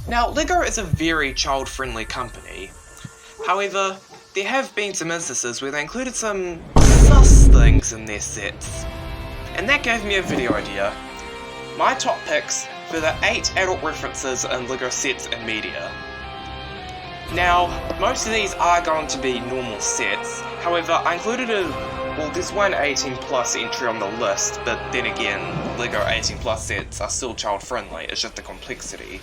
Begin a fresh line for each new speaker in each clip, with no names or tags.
Now, LEGO is a very child-friendly company. However, there have been some instances where they included some sus things in their sets. And that gave me a video idea. My top picks for the 8 adult references in LEGO sets and media. Now, most of these are going to be normal sets. However, I included there's one 18 plus entry on the list, but then again, LEGO 18 plus sets are still child-friendly, it's just the complexity.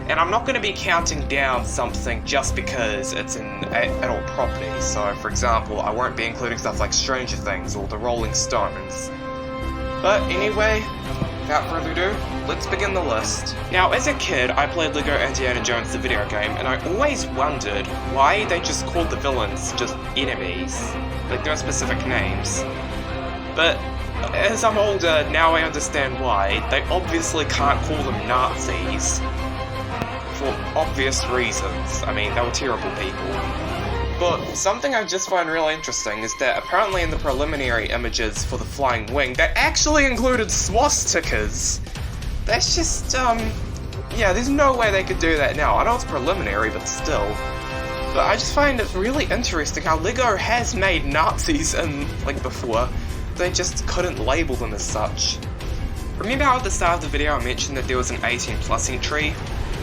And I'm not going to be counting down something just because it's an adult property. So, for example, I won't be including stuff like Stranger Things or the Rolling Stones. But anyway, without further ado, let's begin the list. Now, as a kid, I played LEGO Indiana Jones the video game, and I always wondered why they just called the villains just enemies. Like, no specific names. But as I'm older, now I understand why. They obviously can't call them Nazis. For obvious reasons. I mean, they were terrible people. But something I just find really interesting is that apparently in the preliminary images for the flying wing, they actually included swastikas. That's just, yeah, there's no way they could do that now. I know it's preliminary, but still. But I just find it really interesting how LEGO has made Nazis before. They just couldn't label them as such. Remember how at the start of the video I mentioned that there was an 18 plus entry?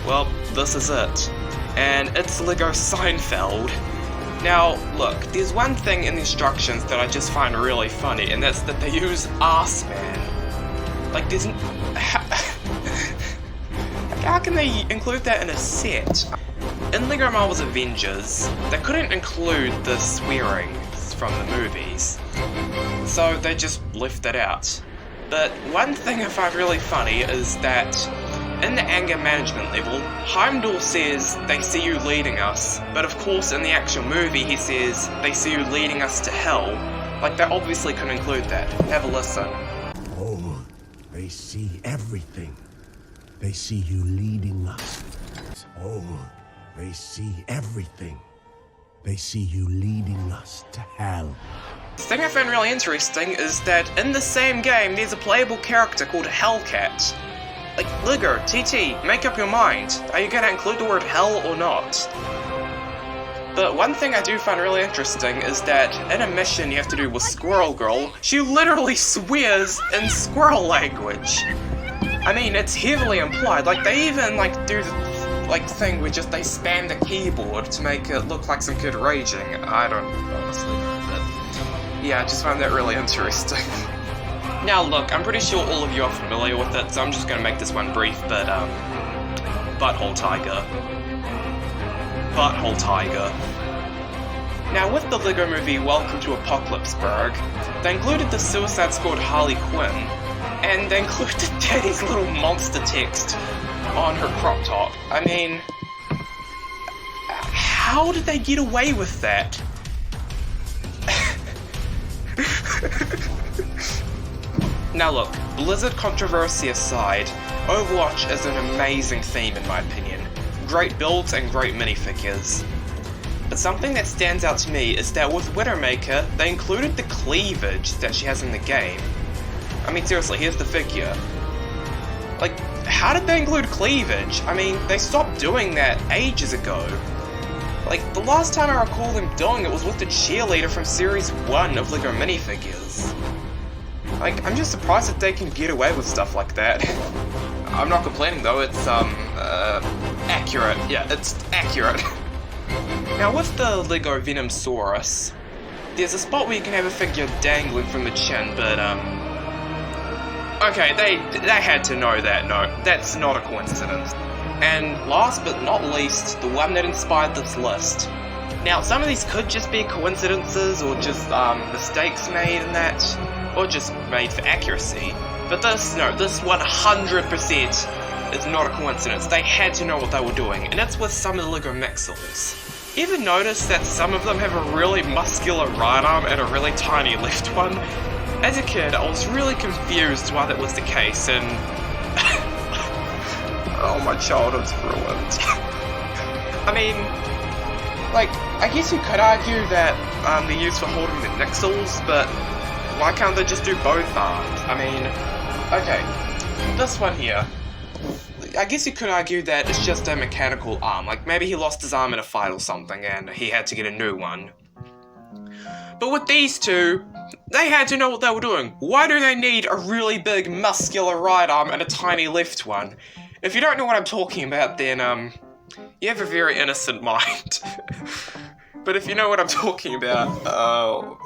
Well, this is it. And it's LEGO Seinfeld. Now, look, there's one thing in the instructions that I just find really funny, and that's that they use Arse Man. Like, there's how can they include that in a set? In LEGO Marvel's Avengers, they couldn't include the swearing from the movies, so they just left that out. But one thing I find really funny is that in the anger management level, Heimdall says, "They see you leading us," but of course in the actual movie he says, "They see you leading us to hell." Like, they obviously couldn't include that. Have a listen.
Oh, they see everything. They see you leading us. Oh, they see everything. They see you leading us to hell.
The thing I found really interesting is that in the same game there's a playable character called Hellcat. Like, LEGO, TT, make up your mind. Are you gonna include the word hell or not? But one thing I do find really interesting is that in a mission you have to do with Squirrel Girl, she literally swears in squirrel language. I mean, it's heavily implied. Like, they even, do the, thing where just they spam the keyboard to make it look like some kid raging. I don't honestly know, but yeah, I just find that really interesting. Now look, I'm pretty sure all of you are familiar with it, so I'm just gonna make this one brief, but Butthole Tiger. Butthole Tiger. Now with the LEGO movie Welcome to Apocalypseburg, they included the Suicide Squad Harley Quinn, and they included Daddy's little monster text on her crop top. I mean, how did they get away with that? Now look, Blizzard controversy aside, Overwatch is an amazing theme in my opinion. Great builds and great minifigures. But something that stands out to me is that with Widowmaker, they included the cleavage that she has in the game. I mean, seriously, here's the figure. Like, how did they include cleavage? I mean, they stopped doing that ages ago. Like, the last time I recall them doing it was with the cheerleader from Series 1 of LEGO minifigures. Like, I'm just surprised that they can get away with stuff like that. I'm not complaining though, it's, accurate. Yeah, it's accurate. Now with the LEGO Venomsaurus, there's a spot where you can have a figure dangling from the chin, but, okay, they had to know that, no, that's not a coincidence. And last but not least, the one that inspired this list. Now, some of these could just be coincidences, or just, mistakes made in that, or just made for accuracy. But this 100% is not a coincidence. They had to know what they were doing, and that's with some of the LEGO Mixels. Ever notice that some of them have a really muscular right arm and a really tiny left one? As a kid, I was really confused why that was the case, and oh, my childhood's ruined. I mean, like, I guess you could argue that they're used for holding the nixels, but why can't they just do both arms? I mean, okay, this one here. I guess you could argue that it's just a mechanical arm. Like, maybe he lost his arm in a fight or something and he had to get a new one. But with these two, they had to know what they were doing. Why do they need a really big, muscular right arm and a tiny left one? If you don't know what I'm talking about, then, you have a very innocent mind. But if you know what I'm talking about,